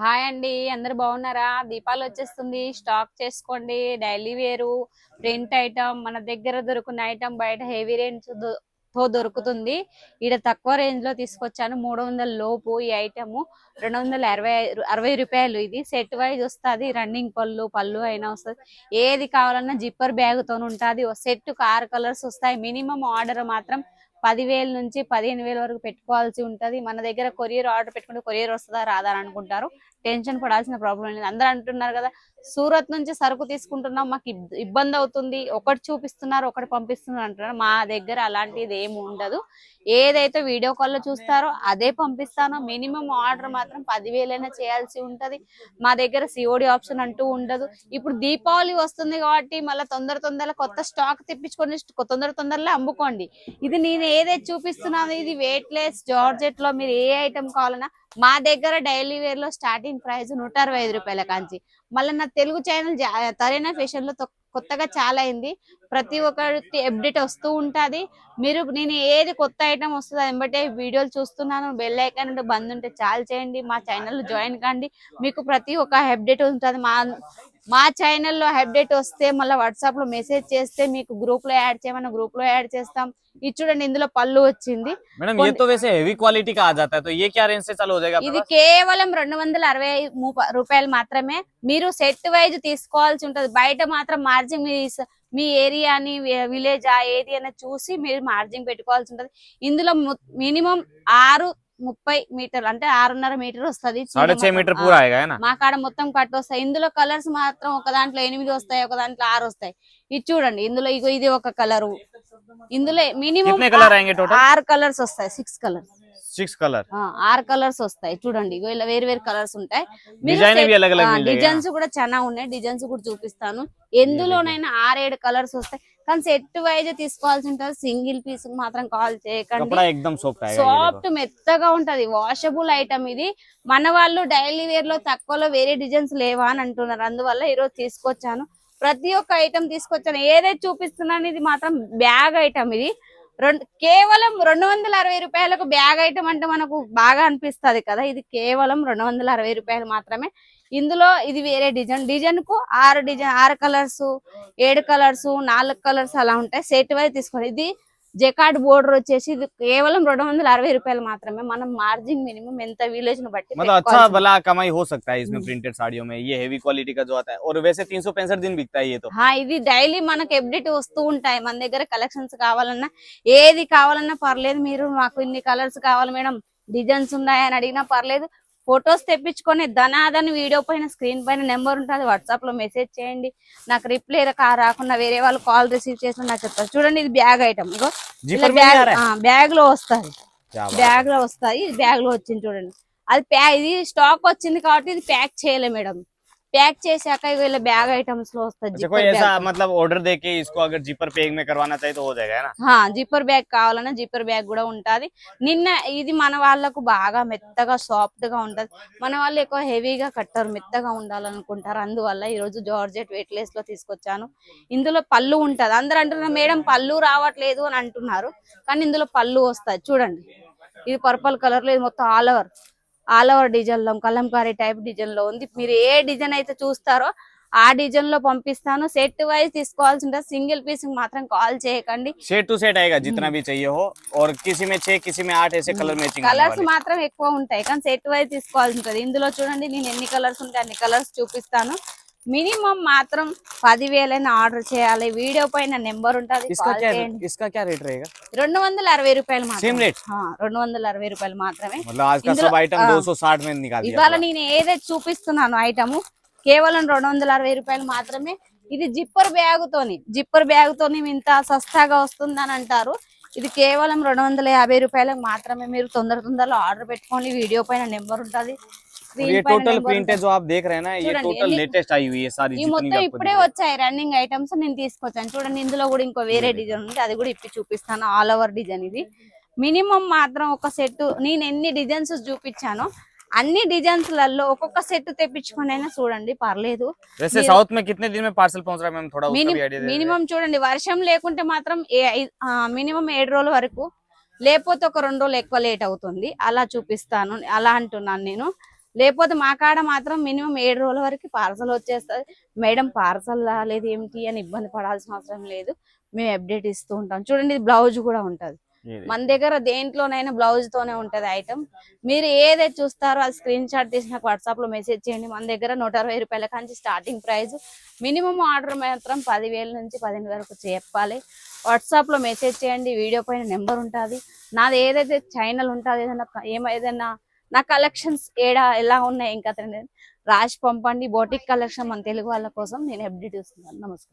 Hi అండి, అందరు బాగున్నారా? దీపాలు వచ్చేస్తుంది, స్టాక్ చేసుకోండి. డైలీ వేరు ప్రింట్ ఐటమ్ మన దగ్గర దొరుకున్న ఐటమ్ బయట హెవీ రేంజ్ తో దొరుకుతుంది. ఈడ తక్కువ రేంజ్ లో తీసుకొచ్చాను. 300 లోపు ఈ ఐటమ్ 260 రూపాయలు. ఇది సెట్ వైజ్ వస్తుంది. రన్నింగ్ పళ్ళు పళ్ళు అయినా వస్తుంది. ఏది కావాలన్నా జిప్పర్ బ్యాగ్ తో ఉంటుంది. సెట్ 6 కలర్స్ వస్తాయి. మినిమం ఆర్డర్ మాత్రం 10,000 నుంచి 15,000 వరకు పెట్టుకోవాల్సి ఉంటది. మన దగ్గర కొరియర్ ఆర్డర్ పెట్టుకుంటే కొరియర్ వస్తుందా రాదా అని అనుకుంటారు. టెన్షన్ పడాల్సిన ప్రాబ్లం లేదు. అందరూ అంటున్నారు కదా, సూరత్ నుంచి సరుకు తీసుకుంటున్నాం, మాకు ఇబ్బంది అవుతుంది, ఒకటి చూపిస్తున్నారు ఒకటి పంపిస్తున్నారు అంటున్నారు. మా దగ్గర అలాంటిది ఏమి ఉండదు. ఏదైతే వీడియో కాల్ లో చూస్తారో అదే పంపిస్తాను. మినిమం ఆర్డర్ మాత్రం 10,000 చేయాల్సి ఉంటది. మా దగ్గర సిఓడి ఆప్షన్ అంటూ ఉండదు. ఇప్పుడు దీపావళి వస్తుంది కాబట్టి మళ్ళీ తొందరలో కొత్త స్టాక్ తెప్పించుకొని తొందరలో అమ్ముకోండి. ఇది నేను ఏదైతే చూపిస్తున్నాను ఇది వెయిట్ లెస్ జార్జెట్ లో మీరు ఏ ఐటమ్ కావాలన్నా మా దగ్గర డైలీ వేర్ లో స్టార్టింగ్ ప్రైస్ 165 రూపాయల కాంచి. మళ్ళీ నా తెలుగు ఛానల్ తరేనా ఫ్యాషన్ లో కొత్తగా చాలా అయింది. ప్రతి ఒక్కరికి అప్డేట్ వస్తూ ఉంటది. మీరు నేను ఏది కొత్త ఐటమ్ వస్తుందో వెంబటే వీడియోలు చూస్తున్నాను. బెల్ ఐకాన్ ఉంటే బంద్ ఉంటే చాలు చేయండి. మా ఛానల్ జాయిన్ కండి, మీకు ప్రతి ఒక్క అప్డేట్ ఉంటుంది. మా ఛానల్లో అప్డేట్ వస్తే మళ్ళీ వాట్సాప్ లో మెసేజ్ చేస్తే మీకు గ్రూప్ లో యాడ్ చేయమన్నా గ్రూప్ లో యాడ్ చేస్తాం. ఇది చూడండి, ఇందులో పళ్ళు వచ్చింది. मैडम ये तो वैसे हेवी क्वालिटी का आ जाता है, तो ये क्या रेंज से चालू हो जाएगा? ఇది కేవలం 260 రూపాయలు మాత్రమే. మీరు సెట్ వైజ్ తీసుకోవాల్సి ఉంటది. బయట మాత్రం మార్జిన్ మీ ఏరియాని విలేజ్ ఏది అని చూసి మీరు మార్జిన్ పెట్టుకోవాల్సి ఉంటది. ఇందులో మినిమం 6:30 మీటర్లు అంటే 6.5 మీటర్ వస్తుంది. 6.5 मीटर पूरा आएगा है ना? మా కాడ మొత్తం కట్ వస్తాయి. ఇందులో కలర్స్ మాత్రం ఒక దాంట్లో 8 వస్తాయి, ఒక దాంట్లో 6 వస్తాయి. ఇది చూడండి, ఇందులో ఇది ఒక కలరు. ఇందులో మినిమం 6 కలర్స్ వస్తాయి. 6 కలర్స్ 6 कलर 6 కలర్స్ వస్తాయి. చూడండి, ఇలా వేరు వేరు కలర్స్ ఉంటాయి. డిజైన్స్ కూడా చాలా ఉన్నాయి. డిజైన్స్ కూడా చూపిస్తాను. ఎందులోనైనా 6-7 కలర్స్ వస్తాయి. కానీ సెట్ వైజ్ తీసుకోవాల్సి ఉంటుంది. సింగిల్ పీస్ మాత్రం కాల్ చేయకండి. సాఫ్ట్ మెత్తగా ఉంటది. వాషబుల్ ఐటమ్ ఇది. మన వాళ్ళు డైలీ వేర్ లో తక్కువలో వేరే డిజైన్స్ లేవా అని అంటున్నారు. అందువల్ల ఈరోజు తీసుకొచ్చాను. ప్రతి ఒక్క ఐటమ్ తీసుకొచ్చాను. ఏదైతే చూపిస్తున్నాను ఇది మాత్రం బ్యాగ్ ఐటమ్. ఇది కేవలం 260 రూపాయలకు బ్యాగ్ ఐటమ్ అంటే మనకు బాగా అనిపిస్తుంది కదా. ఇది కేవలం 260 రూపాయలు మాత్రమే. ఇందులో ఇది వేరే డిజైన్ కు 6 కలర్స్ 7 కలర్స్ 4 కలర్స్ అలా ఉంటాయి. సెట్ వైజ్ తీసుకోండి. ఇది జకార్డ్ బోర్డర్ వచ్చేసి ఇది కేవలం 260 రూపాయలు మాత్రమే. మనం మార్జిన్ మినిమం ఎంత విలేజ్ ను బట్టి मतलब अच्छा भला कमाई हो सकता है इसमें प्रिंटेड साड़ियों में। ये हेवी क्वालिटी का जो आता है और वैसे 365 दिन बिकता है ये तो। ఇది డైలీ మనకు అప్డేట్ వస్తూ ఉంటాయి. మన దగ్గర కలెక్షన్స్ కావాలన్నా ఏది కావాలన్నా పర్లేదు. మీరు మాకు ఇన్ని కలర్స్ కావాలి మేడం, డిజైన్స్ ఉన్నాయని అడిగినా పర్లేదు. ఫొటోస్ తెప్పించుకొని ధనాధని వీడియో పైన స్క్రీన్ పైన నెంబర్ ఉంటుంది. వాట్సాప్ లో మెసేజ్ చేయండి. నాకు రిప్లై రాకుండా వేరే వాళ్ళు కాల్ రిసీవ్ చేసిన నాకు చెప్తారు. చూడండి, ఇది బ్యాగ్ ఐటమ్. ఇగో బ్యాగ్ లో వస్తుంది. బ్యాగ్ లో వస్తాయి. బ్యాగ్ లో వచ్చింది చూడండి. అది ఇది స్టాక్ వచ్చింది కాబట్టి ఇది ప్యాక్ చేయలే మేడం. पैक చేశాక ఇవేళ బ్యాగ్ ఐటమ్స్ లో వస్తది. कोई ऐसा मतलब ऑर्डर देके इसको अगर जिपर पैक में करवाना चाहिए तो हो जाएगा है ना? हाँ, जिपर బ్యాగ్ కావాలన్నా जिपर బ్యాగ్ కూడా ఉంటది. నిన్న ఇది మన వాళ్ళకు బాగా మెత్తగా సాఫ్ట్ గా ఉంటది. మన వాళ్ళు ఎక్కువ హెవీగా కట్టారు, మెత్తగా ఉండాలనుకుంటారు. అందువల్ల ఈ రోజు జార్జెట్ వెయిట్ లెస్ లో తీసుకొచ్చాను. ఇందులో పళ్ళు ఉంటది. అందరూ అంటున్నారు మేడం పళ్ళు రావట్లేదు అని అంటున్నారు, కానీ ఇందులో పళ్ళు వస్తాయి. చూడండి, ఇది పర్పుల్ కలర్ లో మొత్తం ఆల్ ఓవర్ డిజైన్ లో కలంకారీ టైప్ డిజైన్ లో ఉంది. మీరు ఏ డిజైన్ అయితే చూస్తారో ఆ డిజైన్ లో పంపిస్తాను. సెట్ వైజ్ తీసుకోవాల్సి ఉంటుంది. సింగిల్ పీస్ మాత్రం కాల్ చేయకండి. सेट टू सेट आएगा जितना भी चाहिए हो, और किसी में 6 किसी में 8 ऐसे कलर मैचिंग కలర్స్ మాత్రం ఎక్కువ ఉంటాయి, కానీ సెట్ వైజ్ తీసుకోవాల్సి ఉంటుంది. ఇందులో చూడండి, నేను ఎన్ని కలర్స్ ఉంటాయి అన్ని కలర్స్ చూపిస్తాను. మినిమం మాత్రం 10,000 ఆర్డర్ చేయాలి. వీడియో పైన నెంబర్ ఉంటుంది. इसका क्या रेट रहेगा? 260 రూపాయలు सेम మాత్రమే. रेट 260 రూపాయలు మాత్రమే. मतलब आज का सब आइटम 260 में निकाल दिया। ఇవాళ నేను ఏదైతే చూపిస్తున్నాను ఐటమ్ కేవలం 260 రూపాయలు మాత్రమే. ఇది జిప్పర్ బ్యాగ్ తోని ఇంత సస్తాగా వస్తుందని అంటారు. ఇది కేవలం 250 రూపాయలకు మాత్రమే. మీరు తొందరలో ఆర్డర్ పెట్టుకోండి. వీడియో పైన నెంబర్ ఉంటుంది. ये टोटल प्रिंट है जो आप देख रहे हैं ना, ये टोटल लेटेस्ट आई हुई है सारी ఈ మొత్తం ఇప్పుడే వచ్చాయి రన్నింగ్ ఐటమ్స్ నేను తీసుకొచ్చాను. చూడండి, ఇందులో కూడా ఇంకో వేరే డిజైన్ ఉంది, అది కూడా ఇప్పి చూపిస్తాను. ఆల్ ఓవర్ డిజైన్ ఇది. మినిమం మాత్రం ఒక సెట్ నేను ఎన్ని డిజైన్స్ చూపించానో అన్ని డిజైన్స్ లలో ఒక్కొక్క సెట్ తెప్పించుకొని అయినా చూడండి, పర్లేదు. वैसे साउथ में कितने दिन में पार्सल पहुंच रहा है मैम? थोड़ा उसका भी आईडिया दे। మినిమం చూడండి, వర్షం లేకుంటే మాత్రం మినిమం 7 రోజుల వరకు, లేకపోతే ఒక 2 రోజులు ఎక్కువ లేట్ అవుతుంది. అలా చూపిస్తాను, అలా అంటున్నాను నేను. లేకపోతే మా కాడ మాత్రం మినిమం 7 రోజుల వరకు పార్సల్ వచ్చేస్తుంది. మేడం పార్సల్ రాలేదు ఏమిటి అని ఇబ్బంది పడాల్సిన అవసరం లేదు, మేము అప్డేట్ ఇస్తూ ఉంటాం. చూడండి ఇది బ్లౌజ్ కూడా ఉంటది, మన దగ్గర దేంట్లోనైనా బ్లౌజ్ తోనే ఉంటది ఐటమ్. మీరు ఏదైతే చూస్తారో అది స్క్రీన్ షాట్ తీసి నాకు వాట్సాప్ లో మెసేజ్ చేయండి. మన దగ్గర 160 రూపాయల కాంచి స్టార్టింగ్ ప్రైస్. మినిమం ఆర్డర్ మాత్రం 10,000 నుంచి 15,000 వరకు చెప్పాలి. వాట్సాప్ లో మెసేజ్ చేయండి, వీడియో పైన నెంబర్ ఉంటుంది. నాది ఏదైతే ఛానల్ ఉంటుంది, ఏదైనా నా కలెక్షన్స్ ఎలా ఉన్నాయి ఇంకా రాసి పంపండి. బోటిక్ కలెక్షన్ మన తెలుగు వాళ్ళ కోసం నేను అప్డేట్ ఇస్తున్నాను. నమస్కారం.